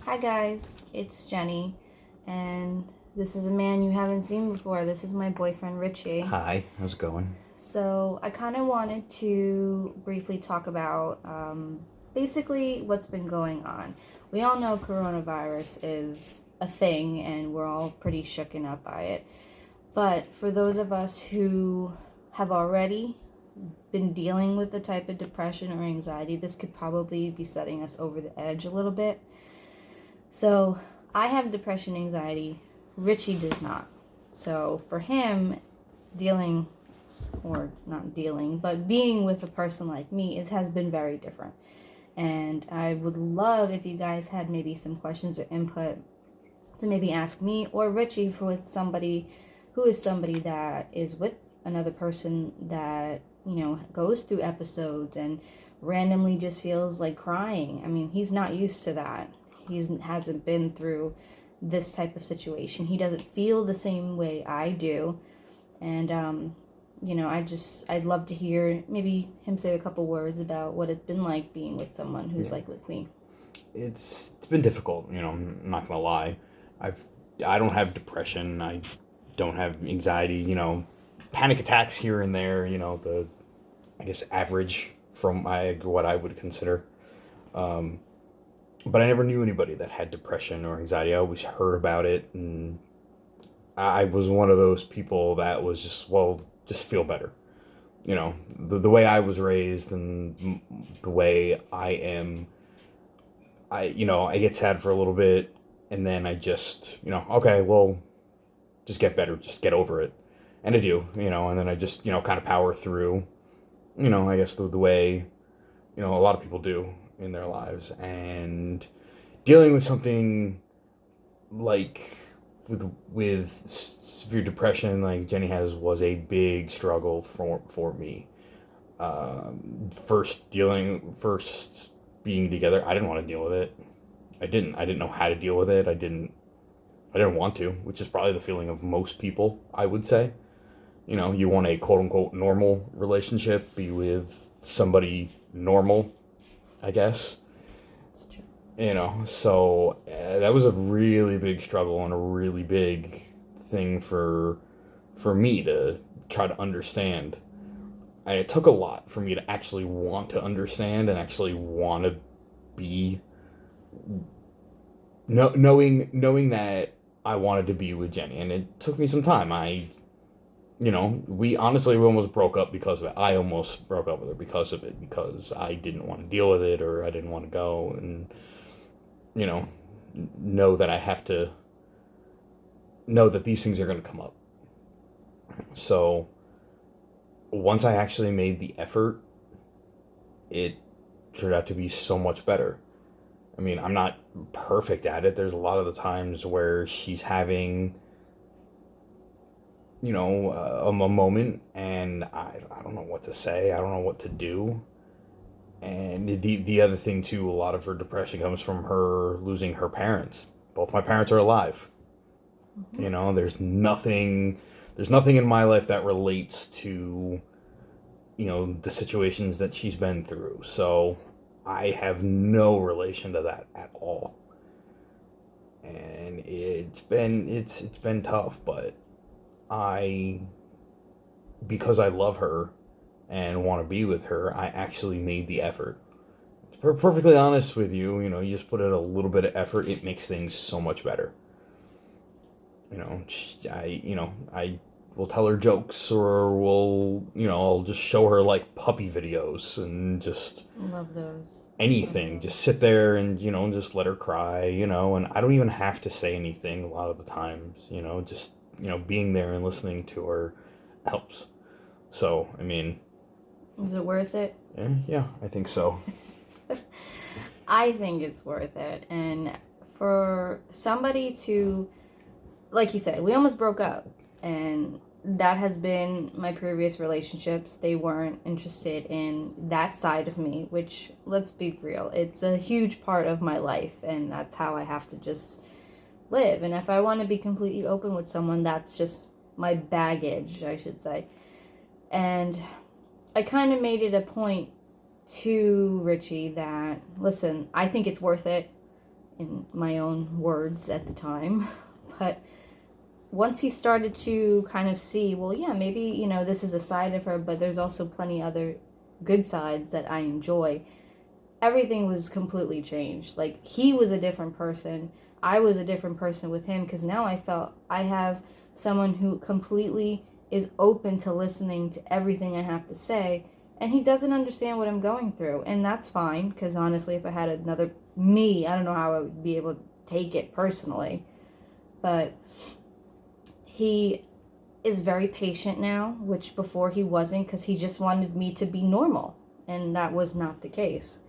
Hi guys, it's Jennie, and this is a man you haven't seen before. This is my boyfriend Richie. Hi, how's it going? So I kind of wanted to briefly talk about basically what's been going on. We all know coronavirus is a thing, and we're all pretty shooken up by it. But for those of us who have already been dealing with the type of depression or anxiety, this could probably be setting us over the edge a little bit. So I have depression, anxiety. Richie does not. So for him, dealing, or not dealing, but being with a person like me has been very different. And I would love if you guys had maybe some questions or input to maybe ask me or Richie for with somebody who is somebody that is with another person that, goes through episodes and randomly just feels like crying. I mean, he's not used to that. He hasn't been through this type of situation. He doesn't feel the same way I do. And, I'd love to hear maybe him say a couple words about what it's been like being with someone who's like with me. It's been difficult, I'm not gonna lie. I don't have depression, I don't have anxiety, panic attacks here and there, the I guess average from what I would consider. But I never knew anybody that had depression or anxiety. I always heard about it, and I was one of those people that was just feel better. The way I was raised and the way I am, I get sad for a little bit, and then I just, okay, well, just get better, just get over it. And I do, and then I just, kind of power through, I guess the way, a lot of people do in their lives. And dealing with something like with severe depression like Jennie has was a big struggle for me. First being together, I didn't want to deal with it. I didn't know how to deal with it. I didn't want to, which is probably the feeling of most people, I would say. You want a quote unquote normal relationship, be with somebody normal, I guess. It's true. So that was a really big struggle and a really big thing for me to try to understand. And it took a lot for me to actually want to understand and actually want to be knowing that I wanted to be with Jennie, and it took me some time. We almost broke up because of it. I almost broke up with her because of it, because I didn't want to deal with it, or I didn't want to go and, you know, know that I have to know that these things are going to come up. So once I actually made the effort, it turned out to be so much better. I mean, I'm not perfect at it. There's a lot of the times where she's having, a moment, and I don't know what to say. I don't know what to do. And the other thing too, a lot of her depression comes from her losing her parents. Both my parents are alive. Mm-hmm. There's nothing in my life that relates to, the situations that she's been through. So I have no relation to that at all. And it's been tough, but I because I love her and want to be with her, I actually made the effort. To be perfectly honest with you, you just put in a little bit of effort, it makes things so much better. I will tell her jokes, or I'll just show her like puppy videos and just Love those. Love anything. Just those. sit there and, just let her cry, and I don't even have to say anything a lot of the times, just, being there and listening to her helps. So, I mean, Is it worth it? yeah, I think so. I think it's worth it. And for somebody to, like you said, we almost broke up. And that has been my previous relationships. They weren't interested in that side of me, which, let's be real, it's a huge part of my life. And that's how I have to just live. And if I want to be completely open with someone, that's just my baggage, I should say. And I kind of made it a point to Richie that, listen, I think it's worth it. in my own words at the time. But once he started to kind of see, well, yeah, maybe, you know, this is a side of her, but there's also plenty other good sides that I enjoy, everything was completely changed. Like, he was a different person. I was a different person with him, because now I felt I have someone who completely is open to listening to everything I have to say, and he doesn't understand what I'm going through. And that's fine, because honestly, if I had another me, I don't know how I would be able to take it personally. But he is very patient now, which before he wasn't, because he just wanted me to be normal, and that was not the case.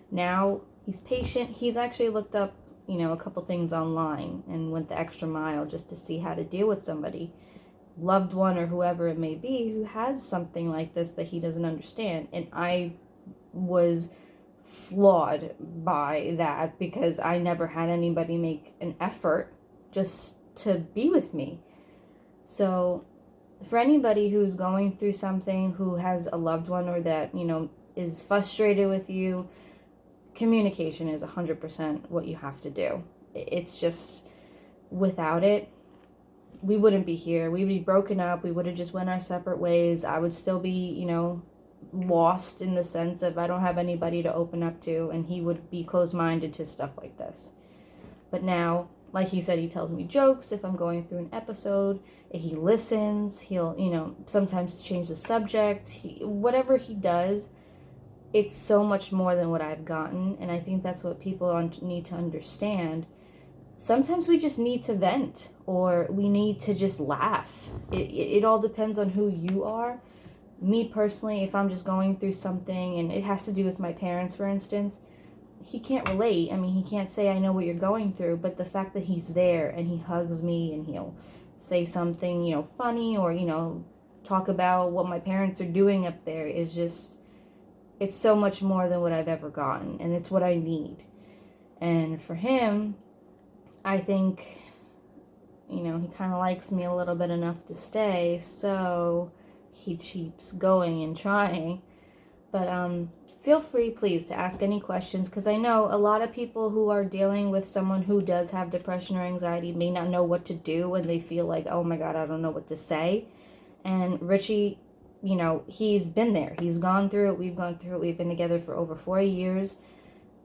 Now he's patient. He's actually looked up, you know, a couple things online and went the extra mile just to see how to deal with somebody, loved one or whoever it may be, who has something like this that he doesn't understand. And I was flawed by that, because I never had anybody make an effort just to be with me. So for anybody who's going through something, who has a loved one, or that, you know, is frustrated with you, communication is 100% what you have to do. It's just, without it, we wouldn't be here. We'd be broken up. We would have just went our separate ways. I would still be, you know, lost in the sense of I don't have anybody to open up to, and he would be closed-minded to stuff like this. But now, like he said, he tells me jokes if I'm going through an episode. He listens. He'll, you know, sometimes change the subject. Whatever he does, it's so much more than what I've gotten. And I think that's what people need to understand. Sometimes we just need to vent, or we need to just laugh. It all depends on who you are. Me personally, if I'm just going through something, and it has to do with my parents, for instance, he can't relate. I mean, he can't say, I know what you're going through, but the fact that he's there and he hugs me and he'll say something, you know, funny, or, you know, talk about what my parents are doing up there, is just, it's so much more than what I've ever gotten, and it's what I need. And for him, I think, you know, he kind of likes me a little bit enough to stay, so he keeps going and trying. But feel free, please, to ask any questions, because I know a lot of people who are dealing with someone who does have depression or anxiety may not know what to do, and they feel like, oh my God, I don't know what to say. And Richie, you know, he's been there. He's gone through it. We've gone through it. We've been together for over 4 years,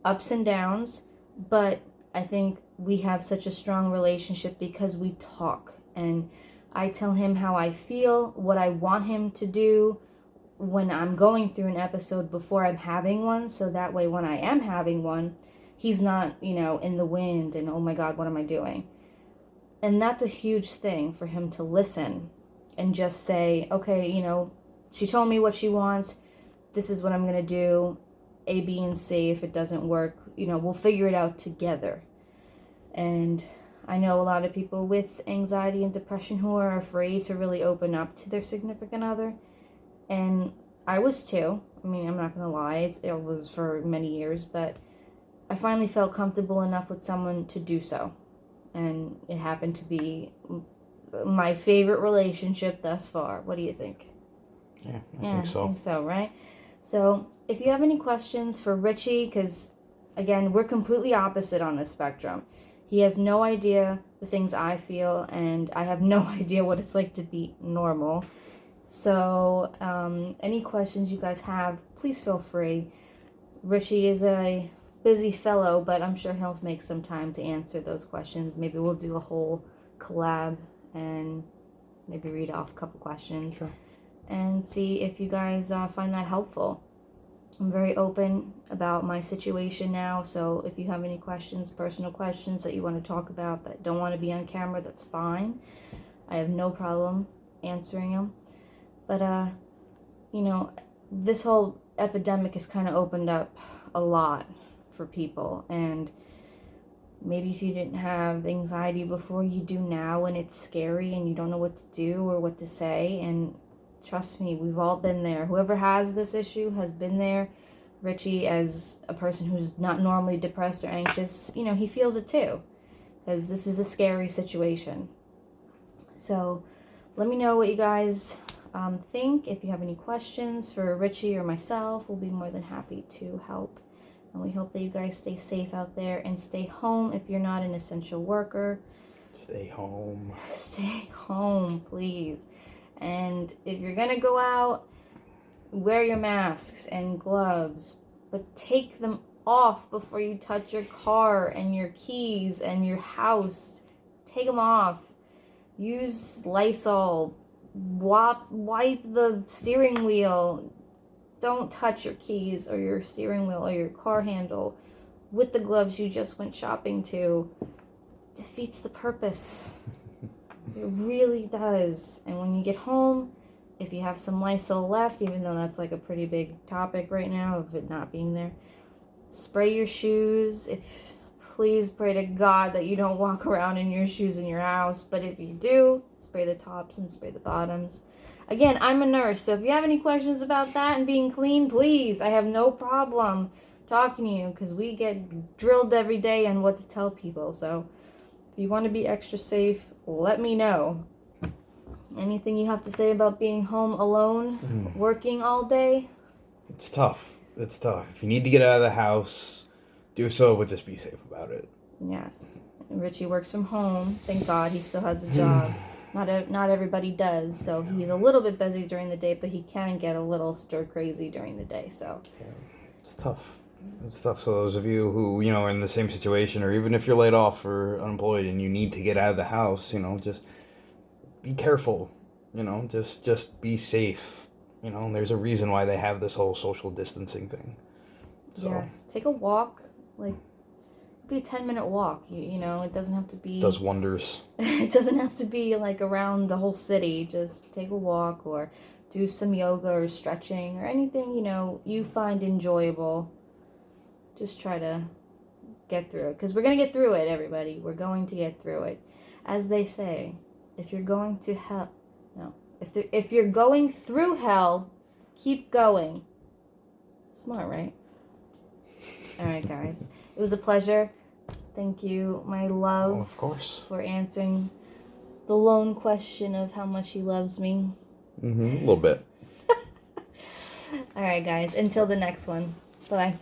ups and downs. But I think we have such a strong relationship because we talk. And I tell him how I feel, what I want him to do when I'm going through an episode before I'm having one. So that way, when I am having one, he's not, you know, in the wind and, oh my God, what am I doing? And that's a huge thing, for him to listen and just say, okay, you know, she told me what she wants. This is what I'm going to do. A, B, and C. If it doesn't work, you know, we'll figure it out together. And I know a lot of people with anxiety and depression who are afraid to really open up to their significant other. And I was too. I mean, I'm not going to lie. It was for many years, but I finally felt comfortable enough with someone to do so. And it happened to be my favorite relationship thus far. What do you think? Yeah, I think so. I think so, right? So if you have any questions for Richie, because again, we're completely opposite on this spectrum. He has no idea the things I feel, and I have no idea what it's like to be normal. So any questions you guys have, please feel free. Richie is a busy fellow, but I'm sure he'll make some time to answer those questions. Maybe we'll do a whole collab and maybe read off a couple questions. Sure. And see if you guys find that helpful. I'm very open about my situation now, so if you have any questions, personal questions that you want to talk about that don't want to be on camera, that's fine. I have no problem answering them. But, you know, this whole epidemic has kind of opened up a lot for people, and maybe if you didn't have anxiety before, you do now, and it's scary and you don't know what to do or what to say. And trust me, we've all been there. Whoever has this issue has been there. Richie, as a person who's not normally depressed or anxious, you know, he feels it too, because this is a scary situation. So let me know what you guys think. If you have any questions for Richie or myself, we'll be more than happy to help. And we hope that you guys stay safe out there and stay home if you're not an essential worker. Stay home. Stay home, please. And if you're going to go out, wear your masks and gloves, but take them off before you touch your car and your keys and your house. Take them off. Use Lysol. Wipe the steering wheel. Don't touch your keys or your steering wheel or your car handle with the gloves you just went shopping to. Defeats the purpose. It really does. And when you get home, if you have some Lysol left, even though that's like a pretty big topic right now of it not being there, spray your shoes. Please pray to God that you don't walk around in your shoes in your house. But if you do, spray the tops and spray the bottoms. Again, I'm a nurse, so if you have any questions about that and being clean, please, I have no problem talking to you because we get drilled every day on what to tell people. So if you want to be extra safe, let me know. Anything you have to say about being home alone, working all day? It's tough. It's tough. If you need to get out of the house, do so, but just be safe about it. Yes. Richie works from home. Thank God he still has a job. Not everybody does, so he's a little bit busy during the day, but he can get a little stir crazy during the day. So yeah, it's tough. It's tough. So those of you who are in the same situation, or even if you're laid off or unemployed and you need to get out of the house, just be careful. Just be safe. There's a reason why they have this whole social distancing thing. So, yes, take a walk. Like, be a 10-minute walk. It doesn't have to be. Does wonders. It doesn't have to be like around the whole city. Just take a walk or do some yoga or stretching or anything you find enjoyable. Just try to get through it, because we're gonna get through it, everybody. We're going to get through it, as they say. If you're going to hell, no. If you're going through hell, keep going. Smart, right? All right, guys. It was a pleasure. Thank you, my love. Of course. For answering the lone question of how much he loves me. A little bit. All right, guys. Until the next one. Bye.